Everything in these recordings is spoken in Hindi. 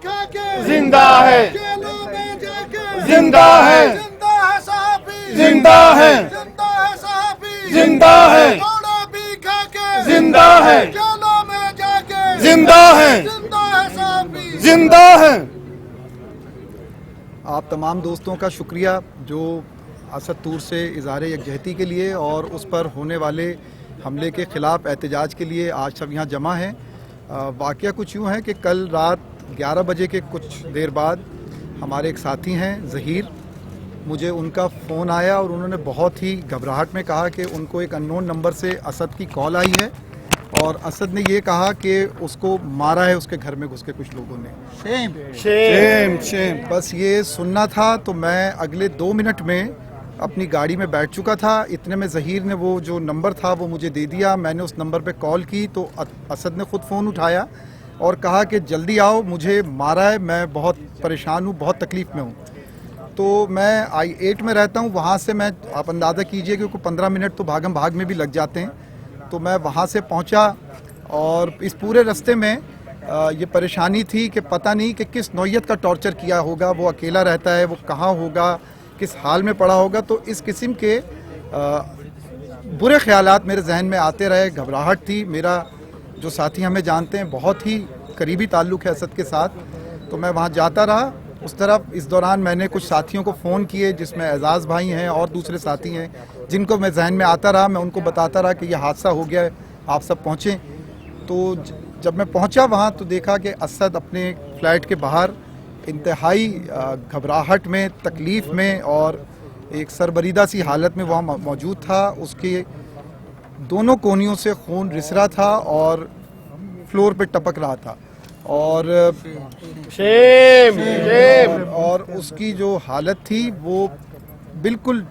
खा के जिंदा है, जेलों में जाके जिंदा है, जिंदा है साहबी, जिंदा है, जिंदा है साहबी, जिंदा है, थोड़ा भी खा के जिंदा है, जेलों में जाके जिंदा है, जिंदा है साहबी, जिंदा है। आप तमाम दोस्तों का शुक्रिया जो असद तूर से इज़हार यकजहती के लिए और उस पर होने वाले हमले के ख़िलाफ़ एहतजाज के लिए आज सब यहाँ जमा हैं। वाक़या कुछ यूँ है कि कल रात 11 बजे के कुछ देर बाद हमारे एक साथी हैं ज़हीर, मुझे उनका फ़ोन आया और उन्होंने बहुत ही घबराहट में कहा कि उनको एक अननोन नंबर से असद की कॉल आई है और असद ने ये कहा कि उसको मारा है उसके घर में घुस के कुछ लोगों ने। Shem Shem. बस ये सुनना था तो मैं अगले 2 मिनट में अपनी गाड़ी में बैठ चुका था। इतने में ज़हीर ने वो जो नंबर था वो मुझे दे दिया। मैंने उस नंबर पे कॉल की तो असद ने ख़ुद फ़ोन उठाया और कहा कि जल्दी आओ, मुझे मारा है, मैं बहुत परेशान हूँ, बहुत तकलीफ़ में हूँ। तो मैं I8 में रहता हूँ, वहाँ से मैं, आप अंदाज़ा कीजिए कि 15 मिनट तो भागम भाग में भी लग जाते हैं। तो मैं वहाँ से पहुँचा और इस पूरे रास्ते में ये परेशानी थी कि पता नहीं कि किस नौइयत का टॉर्चर किया होगा, वो अकेला रहता है, वो कहाँ होगा, किस हाल में पड़ा होगा। तो इस किस्म के बुरे ख्यालात मेरे जहन में आते रहे, घबराहट थी। मेरा जो साथी हमें जानते हैं, बहुत ही करीबी ताल्लुक़ है असद के साथ, तो मैं वहाँ जाता रहा उस तरफ। इस दौरान मैंने कुछ साथियों को फ़ोन किए जिसमें एजाज़ भाई हैं और दूसरे साथी हैं जिनको मैं जहन में आता रहा, मैं उनको बताता रहा कि यह हादसा हो गया है, आप सब पहुँचें। तो जब मैं पहुँचा वहाँ तो देखा कि असद अपने फ्लैट के बाहर इंतहाई घबराहट में, तकलीफ़ में और एक सरबरीदा सी हालत में वहाँ मौजूद था। उसके दोनों कोनियों से खून रिस रहा था और फ्लोर पे टपक रहा था और शेम शेम। और उसकी जो हालत थी वो बिल्कुल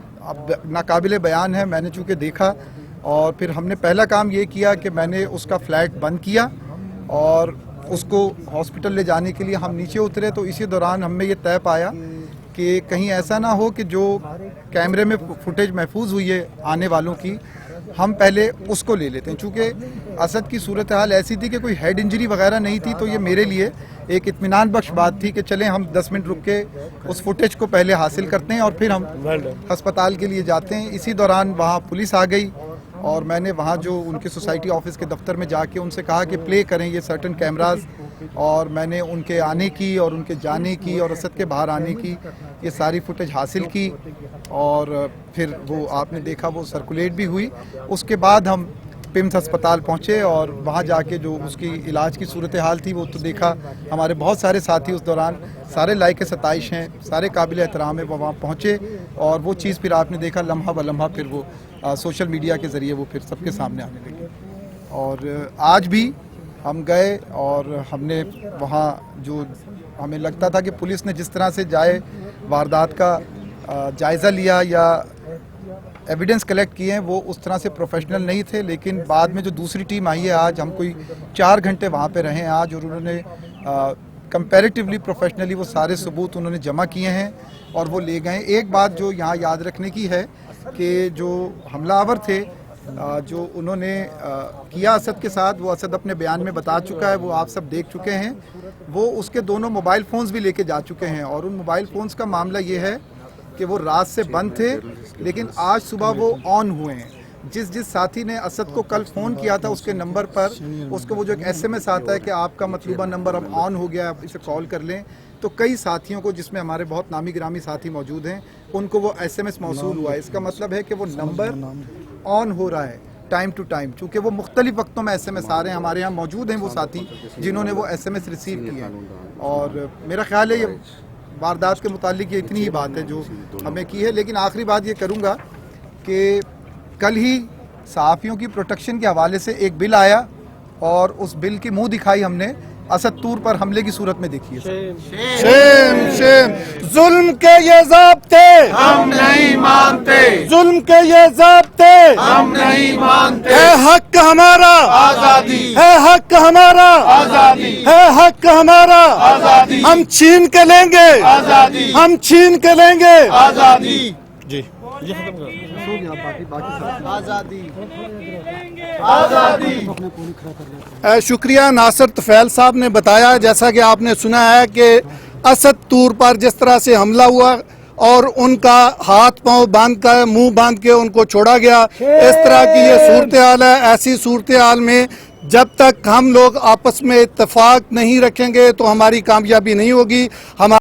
नाकाबिले बयान है। मैंने चूँकि देखा और फिर हमने पहला काम ये किया कि मैंने उसका फ्लैट बंद किया और उसको हॉस्पिटल ले जाने के लिए हम नीचे उतरे। तो इसी दौरान हमें ये तय पाया कि कहीं ऐसा ना हो कि जो कैमरे में फुटेज महफूज हुई है आने वालों की, हम पहले उसको ले लेते हैं। चूँकि असद की सूरत हाल ऐसी थी कि कोई हेड इंजरी वगैरह नहीं थी, तो ये मेरे लिए एक इत्मीनान बख्श बात थी कि चलें हम 10 मिनट रुक के उस फुटेज को पहले हासिल करते हैं और फिर हम अस्पताल के लिए जाते हैं। इसी दौरान वहाँ पुलिस आ गई और मैंने वहाँ जो उनके सोसाइटी ऑफिस के दफ्तर में जाके उनसे कहा कि प्ले करें ये सर्टन कैमरास, और मैंने उनके आने की और उनके जाने की और असद के बाहर आने की ये सारी फुटेज हासिल की और फिर वो आपने देखा वो सर्कुलेट भी हुई। उसके बाद हम पिम्स अस्पताल पहुँचे और वहाँ जाके जो उसकी इलाज की सूरत हाल थी वो तो देखा। हमारे बहुत सारे साथी उस दौरान सारे लायक सताइश हैं, सारे काबिल एहतराम है, वो वहाँ पहुँचे और वो चीज़ फिर आपने देखा लम्हा ब लम्हा फिर वो सोशल मीडिया के ज़रिए वो फिर सबके सामने आने लगी। और आज भी हम गए और हमने वहाँ जो हमें लगता था कि पुलिस ने जिस तरह से वारदात का जायज़ा लिया या एविडेंस कलेक्ट किए हैं वो उस तरह से प्रोफेशनल नहीं थे, लेकिन बाद में जो दूसरी टीम आई है आज, हम कोई 4 घंटे वहाँ पे रहे हैं आज और उन्होंने कंपैरेटिवली प्रोफेशनली वो सारे सबूत उन्होंने जमा किए हैं और वो ले गए। एक बात जो यहाँ याद रखने की है कि जो हमलावर थे जो उन्होंने किया असद के साथ, वो असद अपने बयान में बता चुका है, वो आप सब देख चुके हैं। वो उसके दोनों मोबाइल फ़ोन्स भी लेके जा चुके हैं और उन मोबाइल फ़ोन्स का मामला ये है कि वो रात से बंद थे लेकिन आज सुबह वो ऑन हुए हैं। जिस साथी ने असद को कल फ़ोन किया था उसके नंबर पर उसको वो जो एक SMS आता है कि आपका मतलूबा नंबर अब ऑन हो गया, आप इसे कॉल कर लें, तो कई साथियों को जिसमें हमारे बहुत नामी गिरामी साथी मौजूद हैं उनको वो SMS मौसूल हुआ है। इसका मतलब है कि वो नंबर ऑन हो रहा है टाइम टू टाइम, चूँकि वो मुख्तलिफ वक्तों में SMS आ रहे हैं। हमारे यहाँ मौजूद हैं वो साथी जिन्होंने वो SMS रिसीव किए हैं और मेरा ख्याल है ये वारदात के मुतालिक ये इतनी ही बात है जो हमें की है। लेकिन आखिरी बात ये करूँगा कि कल ही सहाफ़ियों की प्रोटेक्शन के हवाले से एक बिल आया और उस बिल की मुंह दिखाई हमने असद तूर पर हमले की सूरत में देखी है। Shem Shem. जुल्म के ये ज़ाब्ते हम नहीं मानते, जुल्म के ये ज़ाब्ते हम नहीं मानते। है हक हमारा आजादी, है हक हमारा आजादी, है हक हमारा आजादी, हम छीन के लेंगे, आजादी, हम छीन के लेंगे आजादी। जी। आज़ादी शुक्रिया। नासिर तुफैल साहब ने बताया, जैसा कि आपने सुना है कि असद तूर पर जिस तरह से हमला हुआ और उनका हाथ पांव बांध कर, मुंह बांध के उनको छोड़ा गया, इस तरह की ये सूरत हाल है। ऐसी सूरत हाल में जब तक हम लोग आपस में इत्तेफाक नहीं रखेंगे तो हमारी कामयाबी नहीं होगी। हम